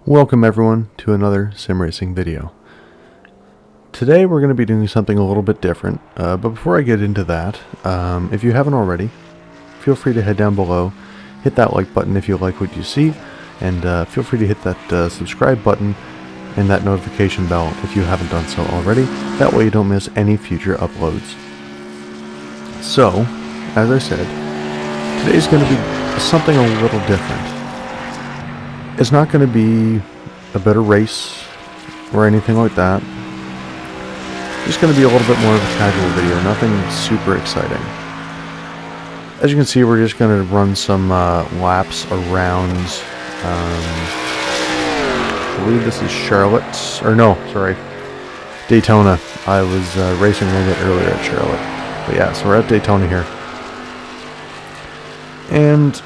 Welcome everyone to another sim racing video. Today we're going to be doing something a little bit different, but before I get into that, if you haven't already, feel free to head down below, hit that like button if you like what you see, and feel free to hit that subscribe button and that notification bell if you haven't done so already. That way you don't miss any future uploads. So, as I said, today's going to be something a little different. It's not going to be a better race or anything like that. Just going to be a little bit more of a casual video, nothing super exciting. As you can see, we're just going to run some laps around, I believe this is Charlotte, or no, sorry, Daytona. I was racing a little bit earlier at Charlotte. But yeah, so we're at Daytona here. And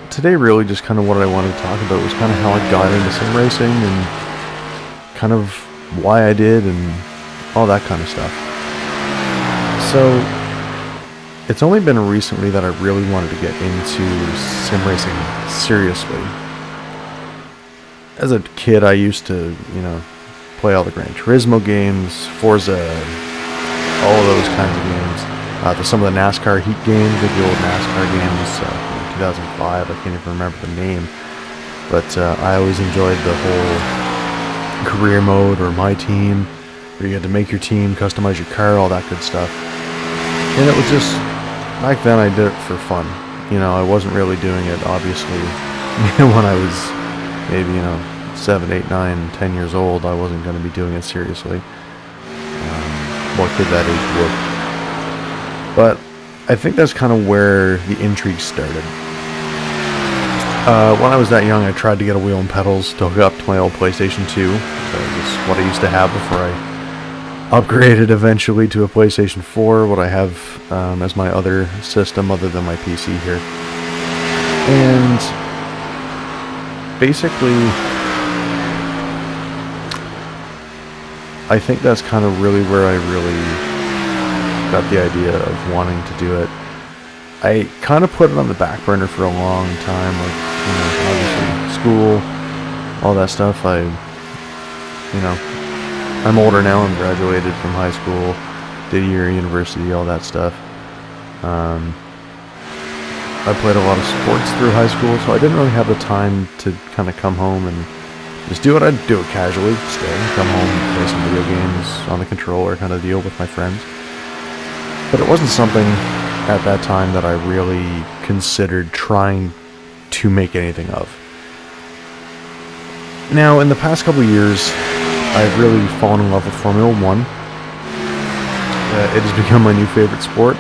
today really just kind of what I wanted to talk about was kind of how I got into sim racing and kind of why I did and all that kind of stuff. So it's only been recently that I really wanted to get into sim racing seriously. As a kid I used to, play all the Gran Turismo games, Forza, all of those kinds of games. Some of the NASCAR Heat games, the old NASCAR games, 2005, I can't even remember the name, but I always enjoyed the whole career mode or my team, where you had to make your team, customize your car, all that good stuff. And it was just, back then I did it for fun. I wasn't really doing it, obviously, when I was maybe, 7, 8, 9, 10 years old. I wasn't going to be doing it seriously. What kid that age would? But I think that's kind of where the intrigue started. When I was that young, I tried to get a wheel and pedals to hook up to my old PlayStation 2. That was what I used to have before I upgraded eventually to a PlayStation 4, what I have as my other system other than my PC here. And basically, I think that's kind of really where I really got the idea of wanting to do it. I kind of put it on the back burner for a long time, like, obviously school, all that stuff. I'm older now, I'm graduated from high school, did a year of university, all that stuff. I played a lot of sports through high school, so I didn't really have the time to kind of come home and just do it. I'd do it casually, come home, play some video games on the controller kind of deal with my friends. But it wasn't something at that time that I really considered trying to make anything of. Now, in the past couple of years, I've really fallen in love with Formula 1. It has become my new favorite sport.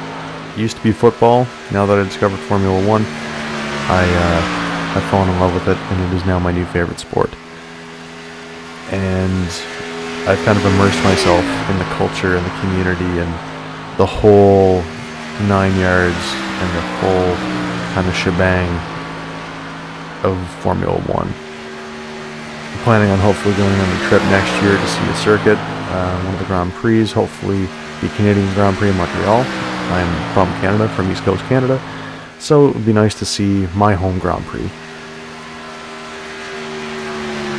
It used to be football. Now that I discovered Formula 1, I've fallen in love with it, and it is now my new favorite sport. And I've kind of immersed myself in the culture and the community and the whole 9 yards and the full kind of shebang of Formula 1. I'm planning on hopefully going on a trip next year to see a circuit, one of the Grand Prix, hopefully the Canadian Grand Prix in Montreal. I'm from Canada, from East Coast Canada, so it would be nice to see my home Grand Prix.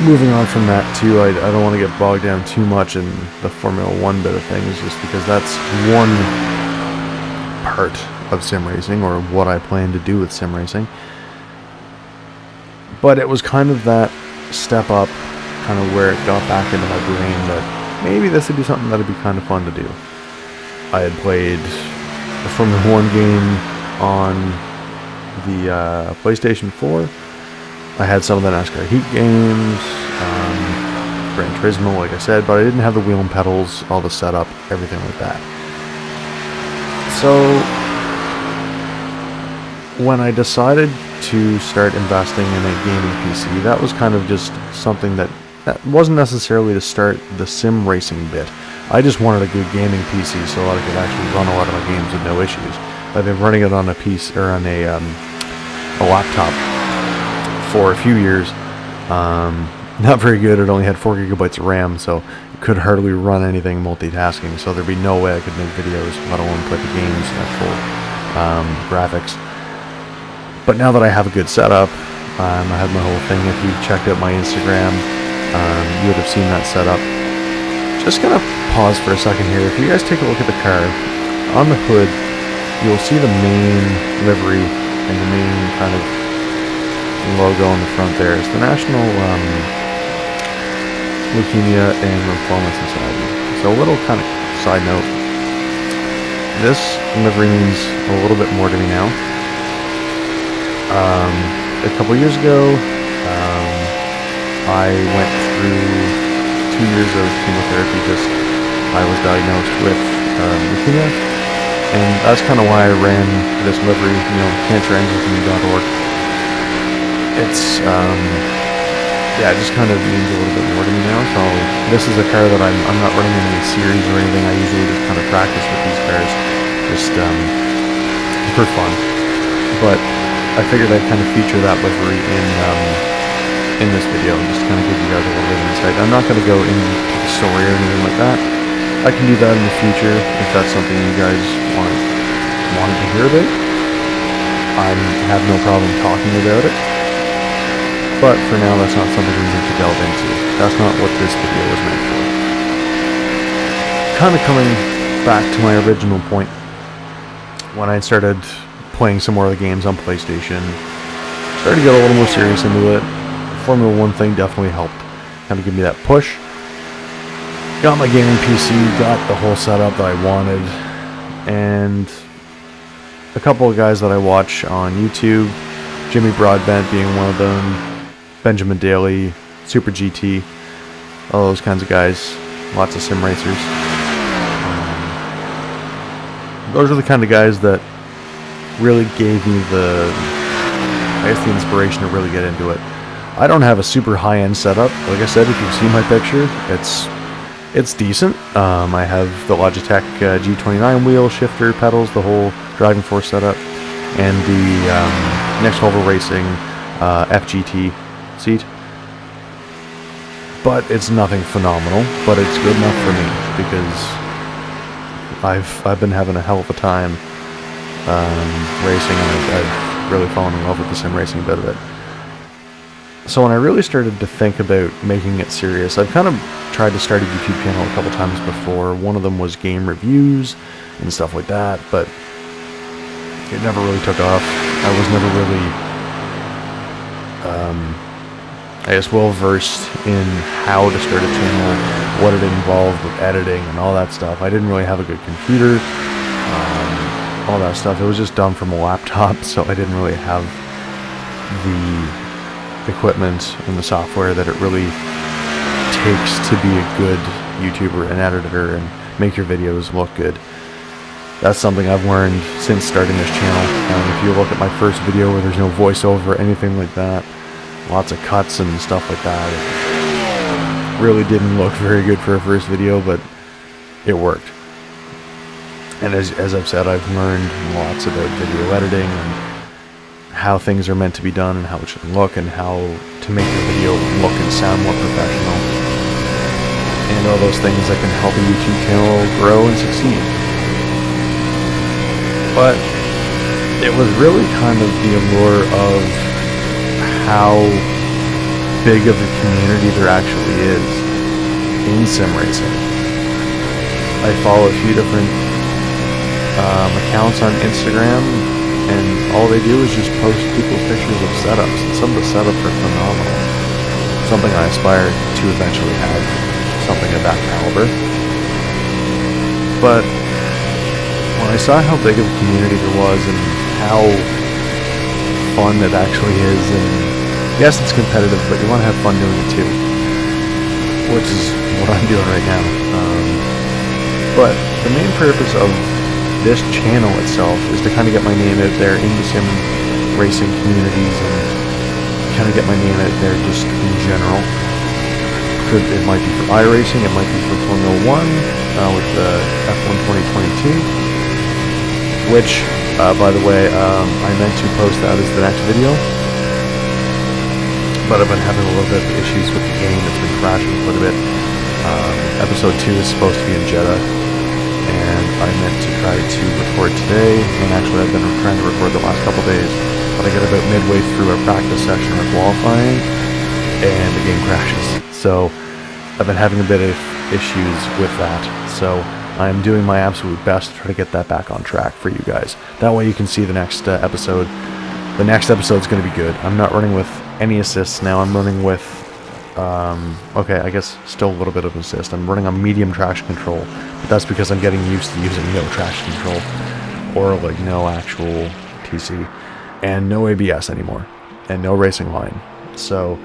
Moving on from that too, I don't want to get bogged down too much in the Formula 1 bit of things, just because that's one part of sim racing, or what I plan to do with sim racing. But it was kind of that step up, kind of where it got back into my brain that maybe this would be something that would be kind of fun to do. I had played the Formula 1 game on the PlayStation 4. I had some of the NASCAR Heat games, Gran Turismo, like I said, but I didn't have the wheel and pedals, all the setup, everything like that. So when I decided to start investing in a gaming PC, that was kind of just something that wasn't necessarily to start the sim racing bit. I just wanted a good gaming PC so that I could actually run a lot of my games with no issues. I've been running it on a PC or on a laptop for a few years. Not very good. It only had 4 gigabytes of RAM, so it could hardly run anything multitasking, so there'd be no way I could make videos, let alone play the games at full graphics. But now that I have a good setup, I have my whole thing. If you checked out my Instagram, you would have seen that setup. Just gonna pause for a second here. If you guys take a look at the car, on the hood, you'll see the main livery and the main kind of logo on the front there. It's the National Leukemia and Lymphoma Society. So a little kind of side note. This livery means a little bit more to me now. A couple years ago, I went through 2 years of chemotherapy. I was diagnosed with leukemia, and that's kind of why I ran this livery. cancerends.org. It's it just kind of means a little bit more to me now. So this is a car that I'm not running any series or anything. I usually just kind of practice with these cars, just for fun. But I figured I'd kind of feature that livery in this video, and just kind of give you guys a little bit of insight. I'm not going to go into the story or anything like that. I can do that in the future if that's something you guys wanted to hear about. I have no problem talking about it. But for now, that's not something we need to delve into. That's not what this video was meant for. Kind of coming back to my original point, when I started playing some more of the games on PlayStation, started to get a little more serious into it. Formula 1 thing definitely helped kind of give me that push. Got my gaming PC, got the whole setup that I wanted, and a couple of guys that I watch on YouTube, Jimmy Broadbent being one of them, Benjamin Daly, Super GT, all those kinds of guys, lots of sim racers. Those are the kind of guys that really gave me the inspiration to really get into it. I don't have a super high-end setup. Like I said, if you've seen my picture, it's decent. I have the Logitech G29 wheel, shifter, pedals, the whole driving force setup, and the Next Level Racing FGT seat. But it's nothing phenomenal, but it's good enough for me because I've been having a hell of a time racing, and I've really fallen in love with the sim racing bit of it. So when I really started to think about making it serious, I've kind of tried to start a YouTube channel a couple times before. One of them was game reviews and stuff like that, but it never really took off. I was never really, well versed in how to start a channel, what it involved with editing and all that stuff. I didn't really have a good computer, all that stuff. It was just done from a laptop, so I didn't really have the equipment and the software that it really takes to be a good YouTuber and editor and make your videos look good. That's something I've learned since starting this channel. If you look at my first video where there's no voiceover, anything like that, lots of cuts and stuff like that, it really didn't look very good for a first video, but it worked. And as I've said, I've learned lots about video editing and how things are meant to be done and how it should look and how to make your video look and sound more professional, and all those things that can help a YouTube channel grow and succeed. But it was really kind of the allure of how big of a community there actually is in sim racing. I follow a few different accounts on Instagram, and all they do is just post people's pictures of setups, and some of the setups are phenomenal. Something I aspire to eventually have, something of that caliber. But when I saw how big of a community there was and how fun it actually is, and yes, it's competitive, but you want to have fun doing it too, which is what I'm doing right now. But the main purpose of this channel itself is to kind of get my name out there in the sim racing communities and kind of get my name out there just in general. It might be for iRacing, it might be for Formula 1 with the F1 2022, which, by the way, I meant to post that as the next video, but I've been having a little bit of issues with the game. It's been crashing quite a bit. Episode 2 is supposed to be in Jeddah, and I meant to try to record today, and actually I've been trying to record the last couple days, but I get about midway through a practice session or qualifying, and the game crashes. So I've been having a bit of issues with that. So I'm doing my absolute best to try to get that back on track for you guys. That way you can see the next episode. The next episode's going to be good. I'm not running with any assists now. I'm running with, okay, I guess still a little bit of assist. I'm running on medium traction control, but that's because I'm getting used to using no traction control, or like no actual TC, and no ABS anymore, and no racing line. So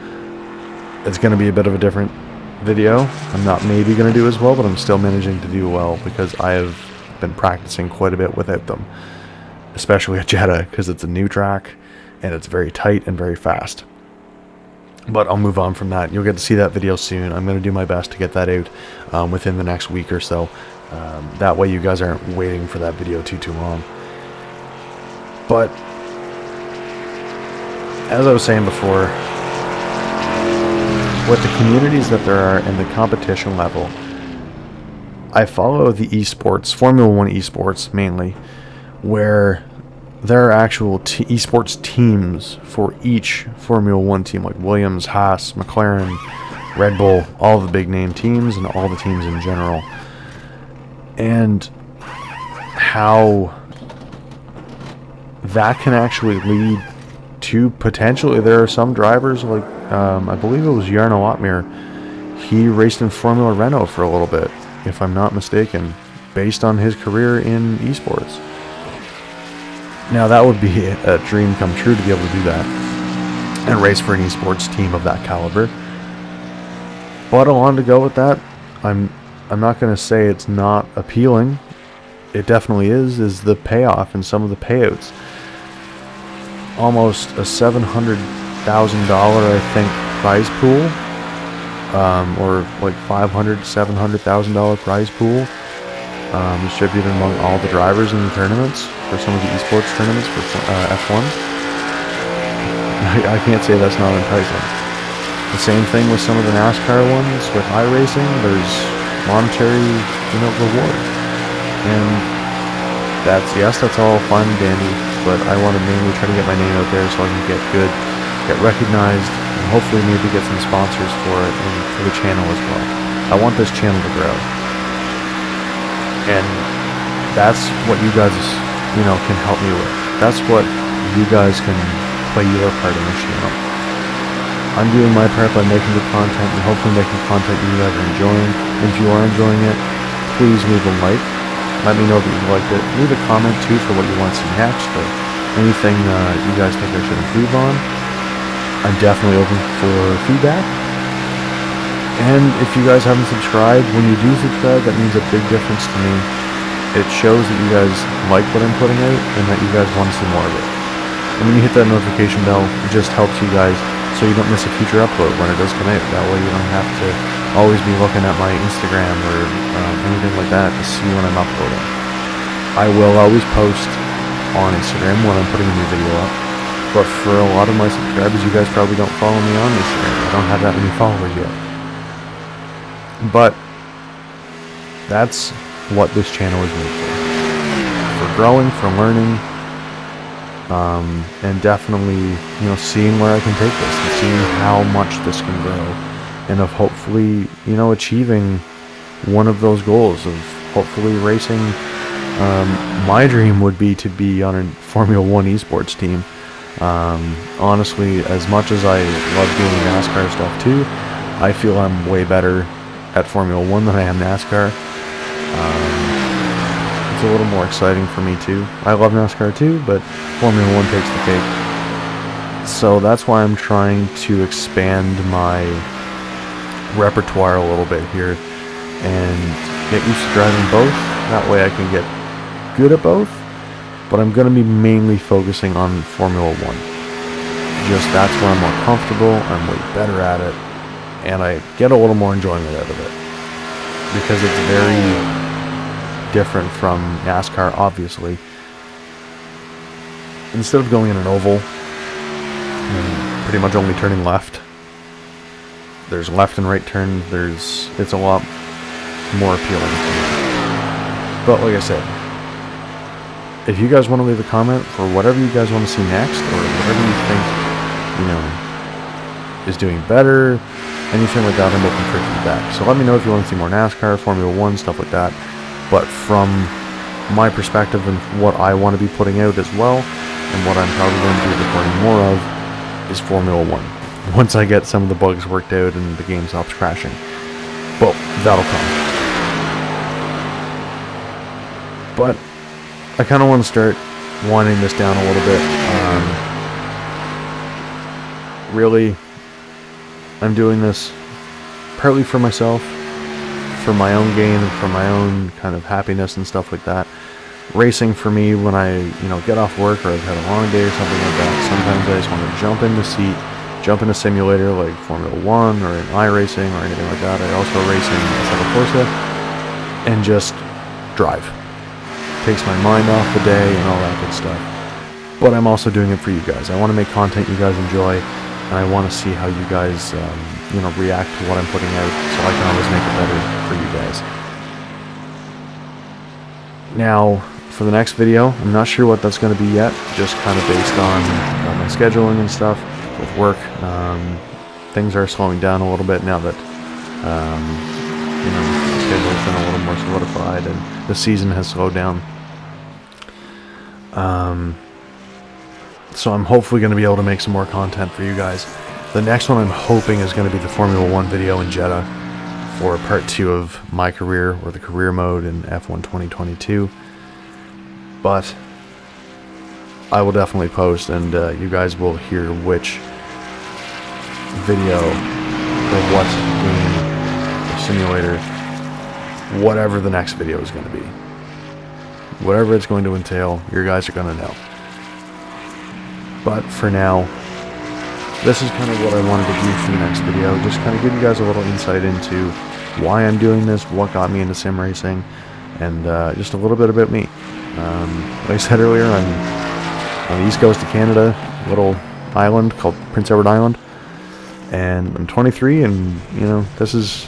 it's going to be a bit of a different video. I'm not maybe going to do as well, but I'm still managing to do well because I have been practicing quite a bit without them, especially at Jeddah, because it's a new track and it's very tight and very fast. But I'll move on from that. You'll get to see that video soon. I'm going to do my best to get that out within the next week or so. That way you guys aren't waiting for that video too long. But as I was saying before, with the communities that there are and the competition level, I follow the esports, Formula 1 esports mainly, where there are actual esports teams for each Formula 1 team, like Williams, Haas, McLaren, Red Bull, all the big name teams and all the teams in general. And how that can actually lead to potentially, there are some drivers like, I believe it was Jarno Otmir, he raced in Formula Renault for a little bit, if I'm not mistaken, based on his career in esports. Now that would be a dream come true to be able to do that and race for an esports team of that caliber. But along to go with that, I'm not going to say it's not appealing. It definitely is the payoff and some of the payouts. Almost a $700,000, I think, prize pool, or like $500,000 to $700,000 prize pool, distributed among all the drivers in the tournaments for some of the esports tournaments for F1. I can't say that's not enticing. The same thing with some of the NASCAR ones with iRacing. There's monetary, reward, and that's all fine and dandy. But I want to mainly try to get my name out there so I can get recognized, and hopefully maybe get some sponsors for it and for the channel as well. I want this channel to grow, and that's what you guys, can help me with. That's what you guys can play your part in this channel. I'm doing my part by making good content and hopefully making content you guys are enjoying. And if you are enjoying it, please leave a like. Let me know that you liked it. Leave a comment too for what you want to see next, or anything you guys think I should improve on. I'm definitely open for feedback. And if you guys haven't subscribed, when you do subscribe, that means a big difference to me. It shows that you guys like what I'm putting out and that you guys want to see more of it. And when you hit that notification bell, it just helps you guys so you don't miss a future upload when it does come out. That way you don't have to always be looking at my Instagram or anything like that to see when I'm uploading. I will always post on Instagram when I'm putting a new video up, but for a lot of my subscribers, you guys probably don't follow me on Instagram. I don't have that many followers yet. But that's what this channel is made for growing, for learning, and definitely, seeing where I can take this and seeing how much this can grow, and of hopefully, achieving one of those goals of hopefully racing. My dream would be to be on a Formula 1 esports team. Honestly, as much as I love doing NASCAR stuff too, I feel I'm way better at Formula 1 than I am NASCAR. It's a little more exciting for me too. I love NASCAR too, but Formula 1 takes the cake. So that's why I'm trying to expand my repertoire a little bit here and get used to driving both. That way I can get good at both, but I'm going to be mainly focusing on Formula 1. Just that's where I'm more comfortable, I'm way better at it, and I get a little more enjoyment out of it. Because it's very different from NASCAR, obviously. Instead of going in an oval, and pretty much only turning left, there's left and right turns, it's a lot more appealing to me. But like I said, if you guys want to leave a comment for whatever you guys want to see next, or whatever you think, you know, is doing better, anything like that. I'm open for feedback. So let me know if you want to see more NASCAR, Formula 1, stuff like that. But from my perspective and what I want to be putting out as well, and what I'm probably going to be recording more of, is Formula 1. Once I get some of the bugs worked out and the game stops crashing. But that'll come. But I kind of want to start winding this down a little bit. Really, I'm doing this partly for myself, for my own gain, and for my own kind of happiness and stuff like that. Racing for me, when I, you know, get off work or I've had a long day or something like that, sometimes I just want to jump in the seat, jump in a simulator like Formula 1 or in iRacing or anything like that. I also race in Assetto Corsa and just drive. Takes my mind off the day and all that good stuff. But I'm also doing it for you guys. I want to make content you guys enjoy, and I want to see how you guys, you know, react to what I'm putting out, so I can always make it better for you guys. Now, for the next video, I'm not sure what that's going to be yet, just kind of based on my scheduling and stuff with work. Things are slowing down a little bit now that, you know, the schedule's been a little more solidified and the season has slowed down. So I'm hopefully going to be able to make some more content for you guys. The next one I'm hoping is going to be the Formula 1 video in Jeddah for part 2 of my career, or the career mode in F1 2022. But I will definitely post, and you guys will hear which video or what game or simulator, whatever the next video is going to be. Whatever it's going to entail, you guys are going to know. But for now, this is kind of what I wanted to do for the next video. Just kind of give you guys a little insight into why I'm doing this, what got me into sim racing, and just a little bit about me. Like I said earlier, I'm on the east coast of Canada, a little island called Prince Edward Island, and I'm 23, and you know, this is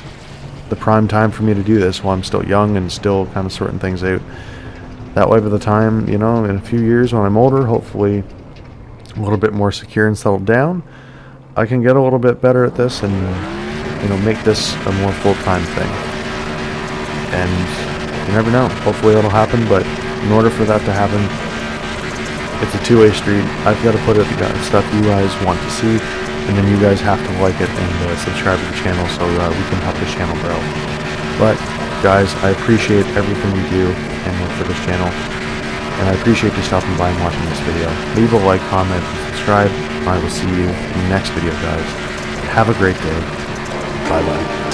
the prime time for me to do this while I'm still young and still kind of sorting things out. That way by the time, you know, in a few years when I'm older, hopefully a little bit more secure and settled down, I can get a little bit better at this and, you know, make this a more full-time thing. And you never know, hopefully it'll happen, but in order for that to happen, it's a two-way street. I've got to put out the stuff you guys want to see, and then you guys have to like it and subscribe to the channel so we can help the channel grow. But guys, I appreciate everything you do and for this channel, and I appreciate you stopping by and watching this video. Leave a like, comment, and subscribe. I will see you in the next video, guys. Have a great day. Bye-bye.